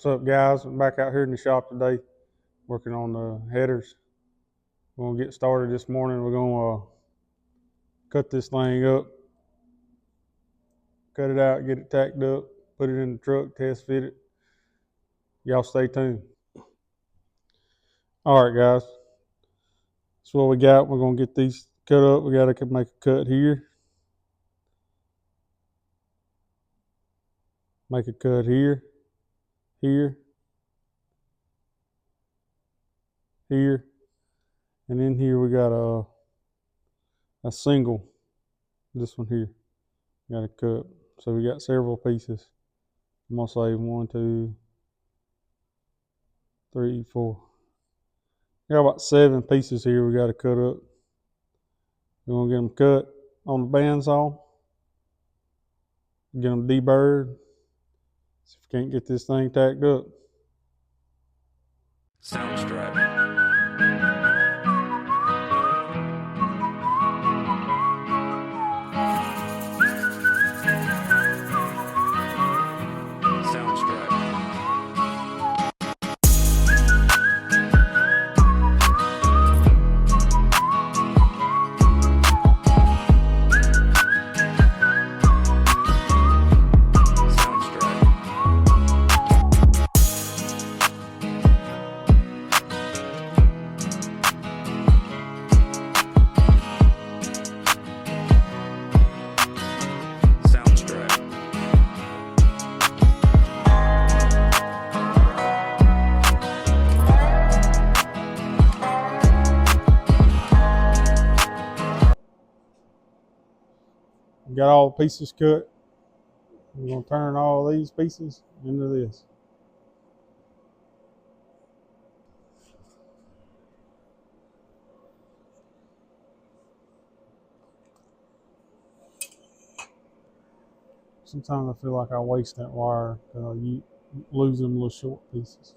What's up, guys? I'm back out here in the shop today working on the headers. We're going to get started this morning. We're going to cut this thing up, cut it out, get it tacked up, put it in the truck, test fit it. Y'all stay tuned. All right, guys. That's what we got. We're going to get these cut up. We got to make a cut here. Make a cut here, here, here, and in here we got a single. This one here got a cut. So we got several pieces. I'm gonna say 1, 2, 3, 4. We got about 7 pieces here we got to cut up. We're gonna get them cut on the bandsaw. Get them deburred. See if we can't get this thing tacked up. Soundstripe. Got all the pieces cut. We're gonna turn all these pieces into this. Sometimes I feel like I waste that wire because you lose them little short pieces.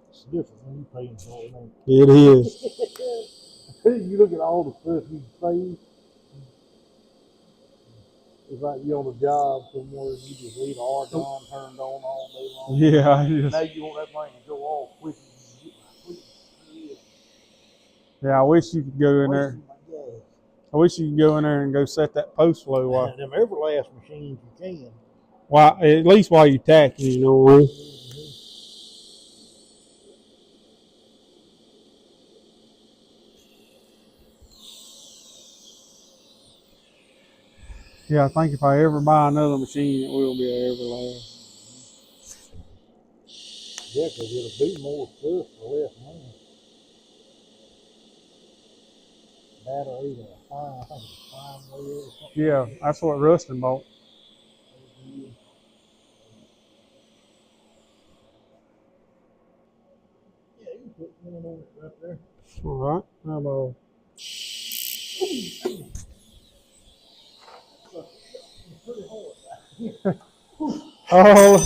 It's different when you paying for it. It is. You look at all the stuff you save. It's like you on a job somewhere and you just leave the argon turned on all day long. Yeah, I just, now you want that thing to go off quick. yeah, I wish you could go in there. I wish you could go in there and go set that post flow wire. Them Everlast machines you can. Well, at least while you tacking, you know what I mean? Yeah, I think if I ever buy another machine, it will be an Everlast. Yeah, because it'll do more stuff for less money. Battery or I think it's fine wheel or something. Yeah, that's what Rustin bought. Yeah, you can put one on it right there. All right, how about? Pretty hard. Oh.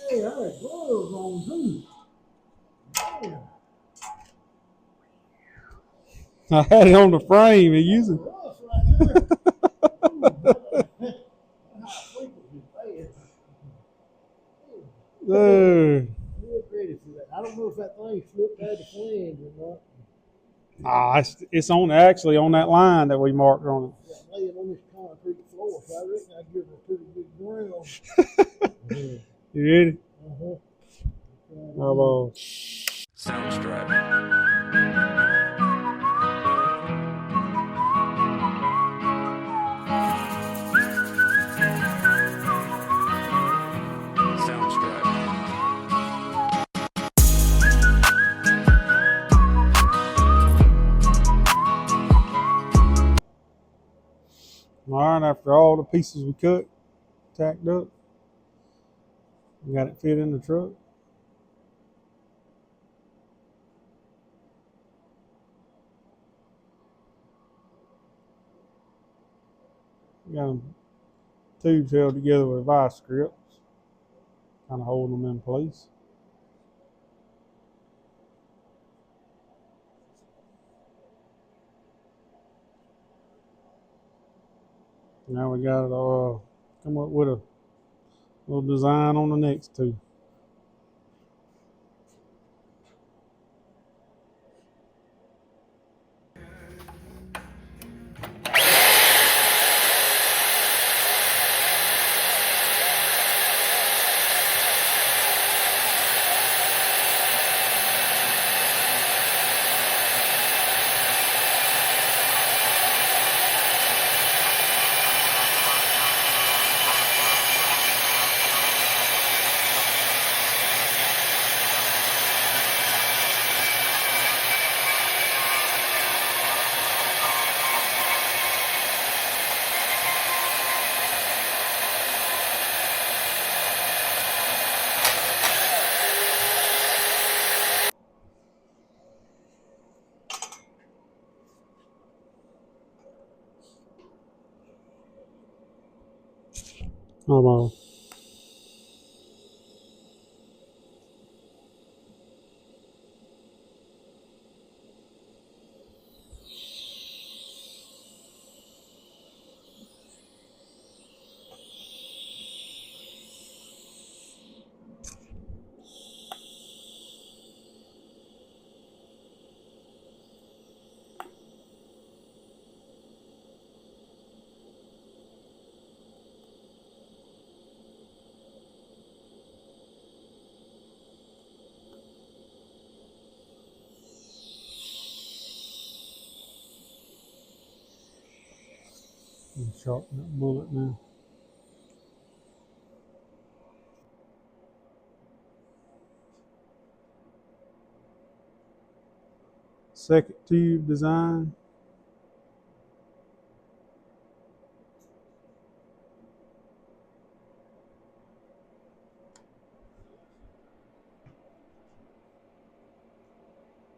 Hey, I had gloves on too. Yeah. I had it on the frame and using it. I don't know if that thing slipped out of the flange or not. Nah, it's on actually on that line that we marked on it. Yeah, laying on this concrete floor, so I reckon I'd give her a pretty good ground. You ready? How about? Soundstripe. All right, after all the pieces we cut, tacked up, we got it fit in the truck. We got them tubes held together with vice grips, kind of holding them in place. Now we got it come up with a Little design on the next two. I'm sharpen that bullet now. Second tube design.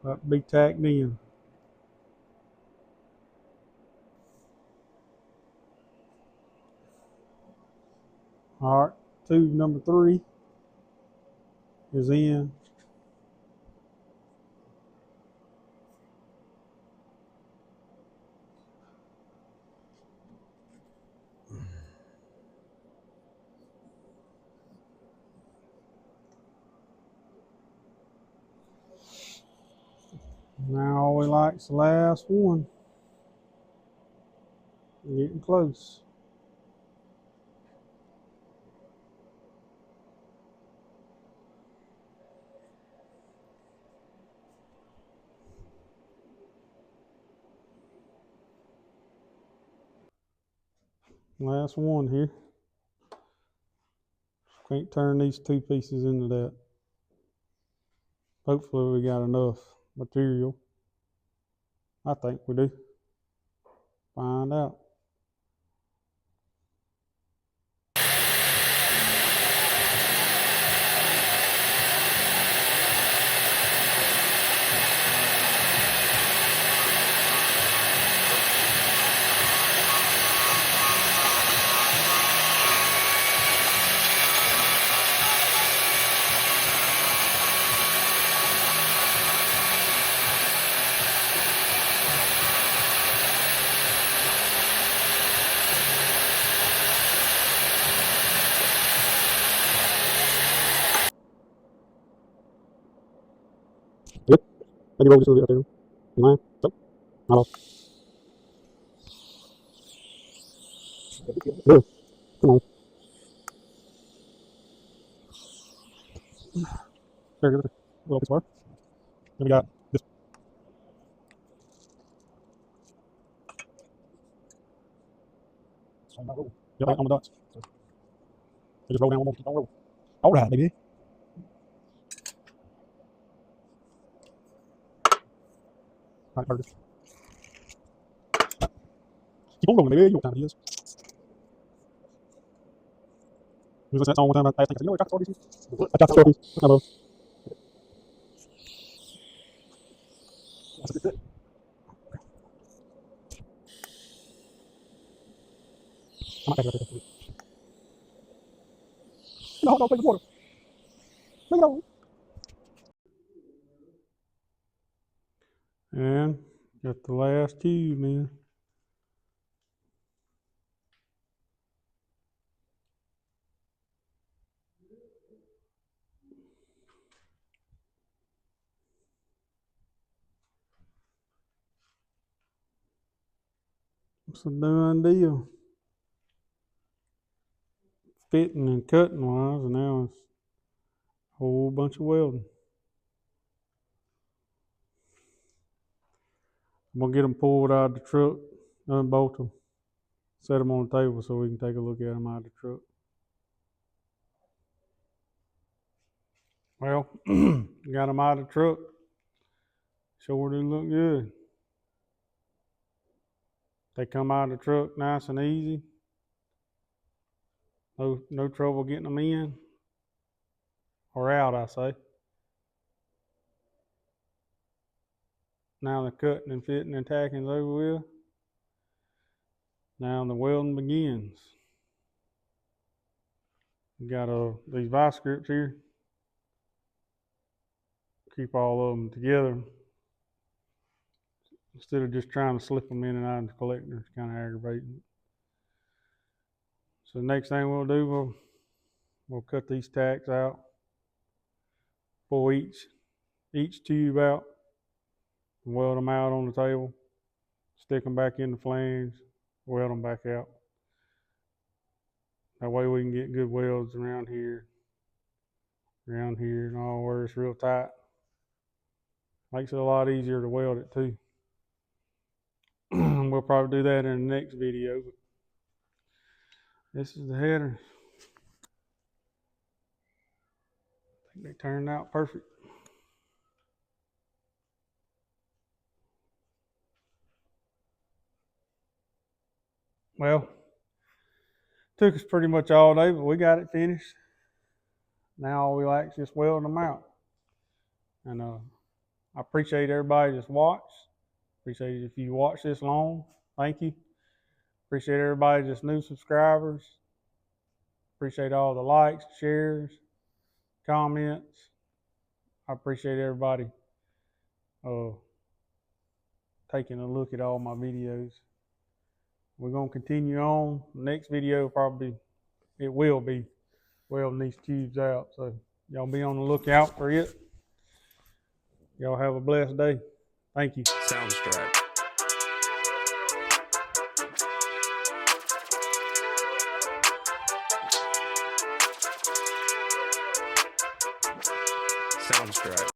About to be tacked in. All right, tube number 3 is in. Now all we like is the last one. Getting close. Last one here. Can't turn these two pieces into that. Hopefully we got enough material. I think we do. Find out. Good. Maybe roll just a little bit right there. Line. So, I lost. Good. Come on. There, good. A little bit more. Then we got this. Yep, right on the dots. So, they just roll down one more. Don't roll. All right, baby. All right, perfect. Keep on rolling, baby. You know what time it is. We was listening to that song one time. I think I said, you know what, I got the story piece. I got the story piece. I love. That's it. I might have to take it. No, hold on, play the water. Bring it on. And got the last tube, man. It's a done deal. Fitting and cutting wise, and now it's a whole bunch of welding. I'm gonna get them pulled out of the truck, unbolt them, set them on the table so we can take a look at them out of the truck. Well, got them out of the truck. Sure do look good. They come out of the truck nice and easy. No trouble getting them in or out, I say. Now the cutting and fitting and tacking is over with. Now the welding begins. We got these vice grips here. Keep all of them together instead of just trying to slip them in and out of the collector. It's kind of aggravating. So the next thing we'll do, we'll cut these tacks out. Pull each tube out and weld them out on the table. Stick them back in the flange, weld them back out. That way we can get good welds around here, and all where it's real tight. Makes it a lot easier to weld it too. We'll probably do that in the next video. But this is the header. I think they turned out perfect. Well, took us pretty much all day, but we got it finished. Now all we like is just welding them out. And I appreciate everybody just watched. Appreciate it if you watched this long. Thank you. Appreciate everybody just new subscribers. Appreciate all the likes, shares, comments. I appreciate everybody taking a look at all my videos. We're going to continue on. The next video will be welding these tubes out. So y'all be on the lookout for it. Y'all have a blessed day. Thank you. Soundstripe. Soundstripe.